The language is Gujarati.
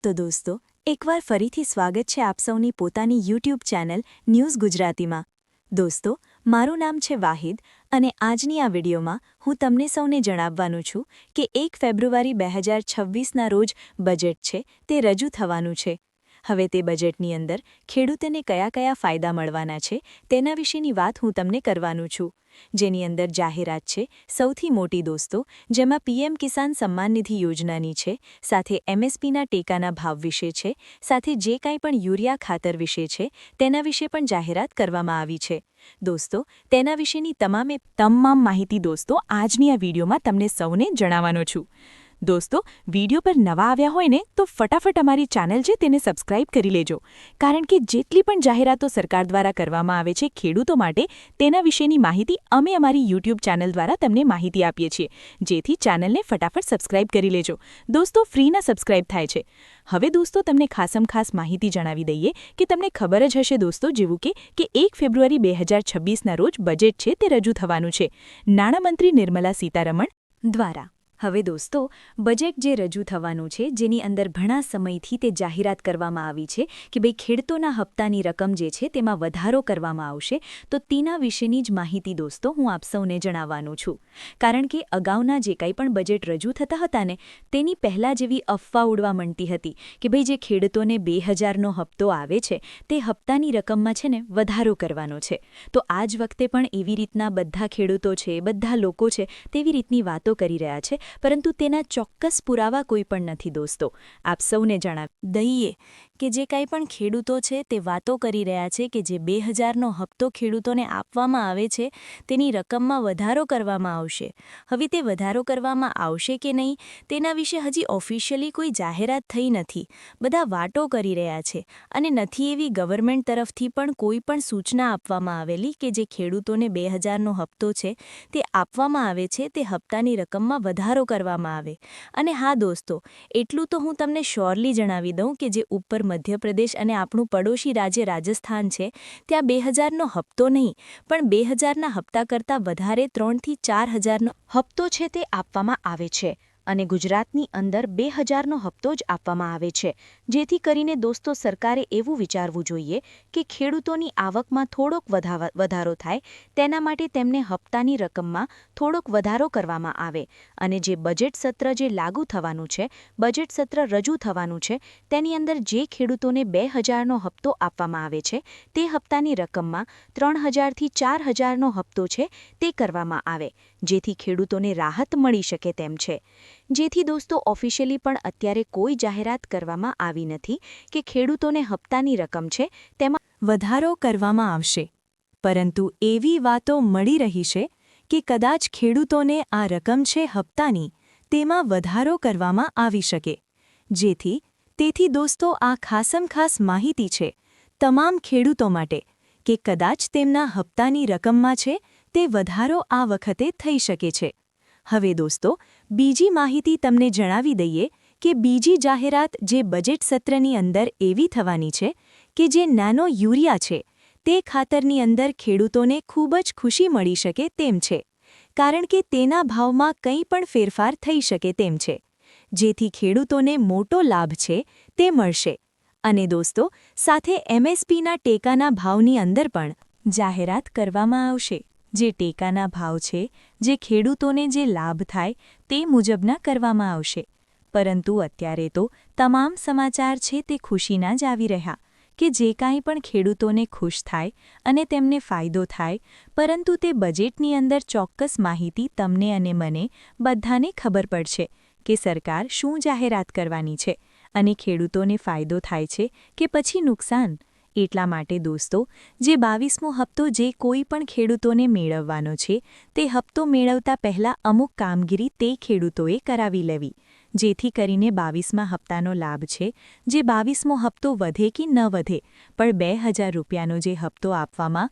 તો દોસ્તો એકવાર ફરીથી સ્વાગત છે આપ સૌની પોતાની યુટ્યુબ ચેનલ ન્યૂઝ ગુજરાતીમાં। દોસ્તો મારું નામ છે વાહિદ અને આજની આ વિડીયોમાં હું તમને સૌને જણાવવાનું છું કે 1 ફેબ્રુઆરી 2026ના રોજ બજેટ છે તે રજૂ થવાનું છે। હવે તે બજેટની અંદર ખેડૂતોને કયા ફાયદા મળવાના છે તેના વિશેની વાત હું તમને કરવાનું છું, જેની અંદર જાહેરાત છે સૌથી મોટી દોસ્તો, જેમાં પીએમ કિસાન સન્માન નિધિ યોજનાની છે, સાથે એમએસપીના ટેકાના ભાવ વિશે છે, સાથે જે કાંઈ પણ યુરિયા ખાતર વિશે છે તેના વિશે પણ જાહેરાત કરવામાં આવી છે। દોસ્તો તેના વિશેની તમામ માહિતી દોસ્તો આજની આ વિડીયોમાં તમને સૌને જણાવવાનો છું। દોસ્તો વિડીયો પર નવા આવ્યા હોય ને તો ફટાફટ અમારી ચેનલ છે તેને સબસ્ક્રાઇબ કરી લેજો, કારણ કે જેટલી પણ જાહેરાતો સરકાર દ્વારા કરવામાં આવે છે ખેડૂતો માટે તેના વિશેની માહિતી અમે અમારી યુટ્યુબ ચેનલ દ્વારા તમને માહિતી આપીએ છીએ, જેથી ચેનલને ફટાફટ સબસ્ક્રાઇબ કરી લેજો। દોસ્તો ફ્રીના સબસ્ક્રાઇબ થાય છે। હવે દોસ્તો તમને ખાસ માહિતી જણાવી દઈએ કે તમને ખબર જ હશે દોસ્તો, જેવું કે 1 ફેબ્રુઆરી 2026ના રોજ બજેટ છે તે રજૂ થવાનું છે નાણામંત્રી નિર્મલા સીતારમણ દ્વારા। હવે દોસ્તો બજેટ જે રજૂ થવાનું છે, જેની અંદર ઘણા સમયથી તે જાહેરાત કરવામાં આવી છે કે ભાઈ ખેડૂતોના હપ્તાની રકમ જે છે તેમાં વધારો કરવામાં આવશે, તો તેના વિશેની જ માહિતી દોસ્તો હું આપ સૌને જણાવવાનું છું, કારણ કે અગાઉના જે કંઈ પણ બજેટ રજૂ થતા હતા ને તેની પહેલાં જેવી અફવા ઉડવા માંડતી હતી કે ભાઈ જે ખેડૂતોને 2000નો હપ્તો આવે છે તે હપ્તાની રકમમાં છે ને વધારો કરવાનો છે। તો આ જ વખતે પણ એવી રીતના બધા ખેડૂતો છે, બધા લોકો છે તેવી રીતની વાતો કરી રહ્યા છે, પરંતુ તેના ચોક્કસ પુરાવા કોઈ પણ નથી દોસ્તો। આપ સૌને જણાવી દઈએ કે જે કાંઈ પણ ખેડૂતો છે તે વાતો કરી રહ્યા છે કે જે 2000નો હપ્તો ખેડૂતોને આપવામાં આવે છે તેની રકમમાં વધારો કરવામાં આવશે। હવે તે વધારો કરવામાં આવશે કે નહીં તેના વિશે હજી ઓફિશિયલી કોઈ જાહેરાત થઈ નથી, બધા વાતો કરી રહ્યા છે અને નથી એવી ગવર્મેન્ટ તરફથી પણ કોઈ પણ સૂચના આપવામાં આવેલી કે જે ખેડૂતોને 2000નો હપ્તો છે તે આપવામાં આવે છે તે હપ્તાની રકમમાં વધારો કરવામાં આવે। અને હા દોસ્તો, એટલું તો હું તમને શ્યોરલી જણાવી દઉં કે જે ઉપર મધ્યપ્રદેશ અને આપણું પડોશી રાજ્ય રાજસ્થાન છે ત્યાં 2000નો હપ્તો નહીં પણ 2000ના હપ્તા કરતાં વધારે 3થી 4000નો હપ્તો છે તે આપવામાં આવે છે, અને ગુજરાતની અંદર 2000નો હપ્તો જ આપવામાં આવે છે, જેથી કરીને દોસ્તો સરકારે એવું વિચારવું જોઈએ કે ખેડૂતોની આવકમાં થોડોક વધારો થાય, તેના માટે તેમને હપ્તાની રકમમાં થોડોક વધારો કરવામાં આવે। અને જે બજેટ સત્ર જે લાગુ થવાનું છે, બજેટ સત્ર રજૂ થવાનું છે, તેની અંદર જે ખેડૂતોને 2000નો હપ્તો આપવામાં આવે છે તે હપ્તાની રકમમાં 3000થી 4000નો હપ્તો છે તે કરવામાં આવે, જેથી ખેડૂતોને રાહત મળી શકે તેમ છે। જેથી દોસ્તો ઓફિશિયલી પણ અત્યારે કોઈ જાહેરાત કરવામાં આવી નથી કે ખેડૂતોને હપ્તાની રકમ છે તેમાં વધારો કરવામાં આવશે, પરંતુ એવી વાતો મળી રહી છે કે કદાચ ખેડૂતોને આ રકમ છે હપ્તાની તેમાં વધારો કરવામાં આવી શકે, તેથી દોસ્તો આ ખાસ માહિતી છે તમામ ખેડૂતો માટે કે કદાચ તેમના હપ્તાની રકમમાં છે તે વધારો આ વખતે થઈ શકે છે। હવે દોસ્તો બીજી માહિતી તમને જણાવી દઈએ કે બીજી જાહેરાત જે બજેટ સત્રની અંદર એવી થવાની છે કે જે નાનો યુરિયા છે તે ખાતરની અંદર ખેડૂતોને ખૂબ જ ખુશી મળી શકે તેમ છે, કારણ કે તેના ભાવમાં કંઈ પણ ફેરફાર થઈ શકે તેમ છે, જેથી ખેડૂતોને મોટો લાભ છે તે મળશે। અને દોસ્તો સાથે એમએસપીના ટેકાના ભાવની અંદર પણ જાહેરાત કરવામાં આવશે, જે ટેકાના ભાવ છે જે ખેડૂતોને જે લાભ થાય તે મુજબના કરવામાં આવશે। પરંતુ અત્યારે તો તમામ સમાચાર છે તે ખુશીના જ આવી રહ્યા કે જે કાંઈ પણ ખેડૂતોને ખુશ થાય અને તેમને ફાયદો થાય, પરંતુ તે બજેટની અંદર ચોક્કસ માહિતી તમને અને મને બધાને ખબર પડશે કે સરકાર શું જાહેરાત કરવાની છે અને ખેડૂતોને ફાયદો થાય છે કે પછી નુકસાન। એટલા માટે દોસ્તો જે 22મો હપ્તો જે કોઈ પણ ખેડૂતોને મેળવવાનો છે તે હપ્તો મેળવતા પહેલાં અમુક કામગીરી તે ખેડૂતોએ કરાવી લેવી, જેથી કરીને 22મા હપ્તાનો લાભ છે, જે 22મો હપ્તો વધે કે ન વધે પણ 2000 રૂપિયાનો જે હપ્તો આપવામાં